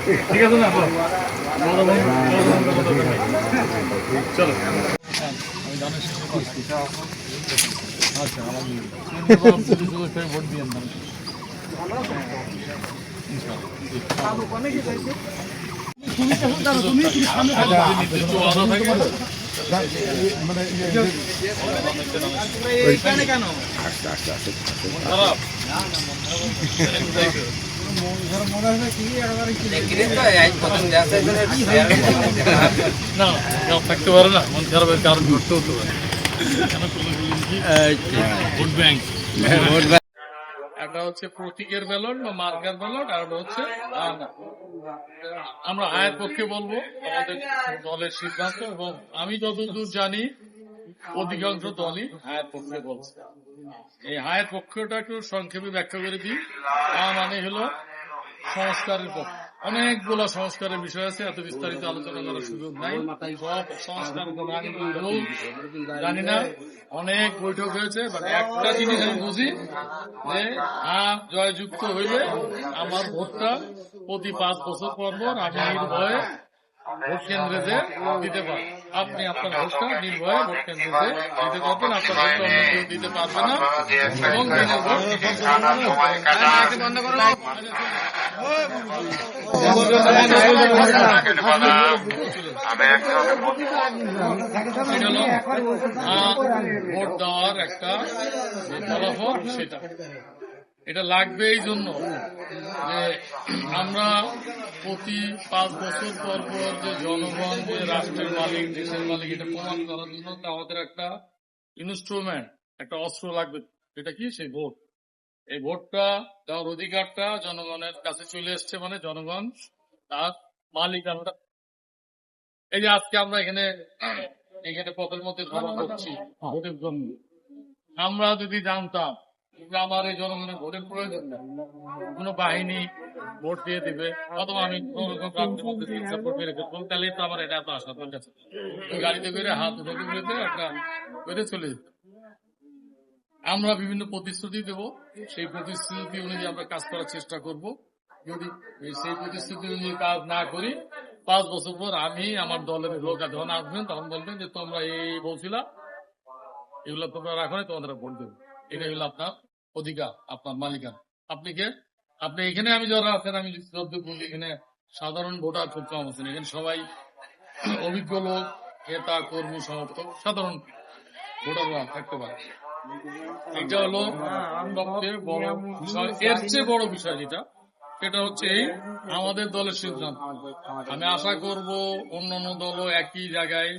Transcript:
ঠিক আছে না? চলো আমি জানার শেষে আচ্ছা আমার ভোট দিয়ে না থাকতে পারে না, মন খারাপের কারণ ঘটতে হতে পারে। ভোট ব্যাংক, একটা হচ্ছে প্রতীকের ব্যালট বা মার্কার ব্যালট, আর একটা হচ্ছে আমরা হায়ের পক্ষে বলবো আমাদের দলের সিদ্ধান্ত, এবং আমি যতদূর জানি অধিকাংশ দলই হায়ের পক্ষে বলছে। এই হায়ের পক্ষটা একটু সংক্ষেপে ব্যাখ্যা করে দিই। মানে হলো সংস্কারের পক্ষে। অনেকগুলো সংস্কারের বিষয় আছে, এত বিস্তারিত আলোচনা করার সুযোগ নাই। সব সংস্কার জানি না, অনেক বৈঠক হয়েছে। একটা জিনিস আমি বুঝি যে জয়যুক্ত হইলে আমার ভোটটা প্রতি 5 বছর পর আমি নির্ভয়ে ভোট কেন্দ্রে যে দিতে পারবেন। আপনি আপনার ভোটটা নির্ভয়ে ভোট কেন্দ্রে যে দিতে পারবেন, আপনার ভোটটা অন্য কেউ দিতে পারবে না। ভোট দেওয়ার একটা ফলাফল, সেটা এটা লাগবে এই জন্য যে আমরা প্রতি 5 বছর পর পর যে জনগণ যে রাষ্ট্রের মালিক, দেশের মালিক, এটা প্রমাণ করার জন্য আমাদের একটা ইনস্ট্রুমেন্ট, একটা অস্ত্র লাগবে। এটা কি? সেই ভোট। এই ভোটটা দেওয়ার অধিকারটা জনগণের কাছে চলে এসছে, মানে জনগণ তার মালিকানাটা। এই যে আজকে আমরা এখানে পথের মধ্যে ধরা করছি ভোটের জন্য, আমরা যদি জানতাম আমার এই জনগণের ভোটের প্রয়োজন নেই, কোন বাহিনী ভোট দিয়ে দিবে, অথবা আমি তাহলে তো আমার এটা এত আশা তোর কাছে গাড়িতে করে হাত একটা করে চলে যেত। আমরা বিভিন্ন প্রতিশ্রুতি দেব, সেই প্রতিশ্রুতি অনুযায়ী আমরা কাজ করার চেষ্টা করব। যদি সেই প্রতিশ্রুতি অনুযায়ী কাজ না করি, 5 বছর পর আমি আমার দলের লোক যখন আসবেন তখন বলবেন যে তোমরা এই বলছিলা, এগুলো তোমরা রাখো, তোমাদের ভোট দেবে। এটা হলো আপনার অধিকার, আপনার মালিকানা। আপনি এখানে আমি যারা আছেন, আমি এখানে সাধারণ ভোটার খুব কম আছেন। এখানে সবাই অভিজ্ঞ লোক, নেতা, কর্মী, সমর্থক, সাধারণ ভোটাররা থাকতে পারে। এটা হলো সবচেয়ে বড় বিষয়। এর চেয়ে বড় বিষয় যেটা, সেটা হচ্ছে আমাদের দলের সিদ্ধান্ত। আমি আশা করব অন্যান্য দলও একই জায়গায়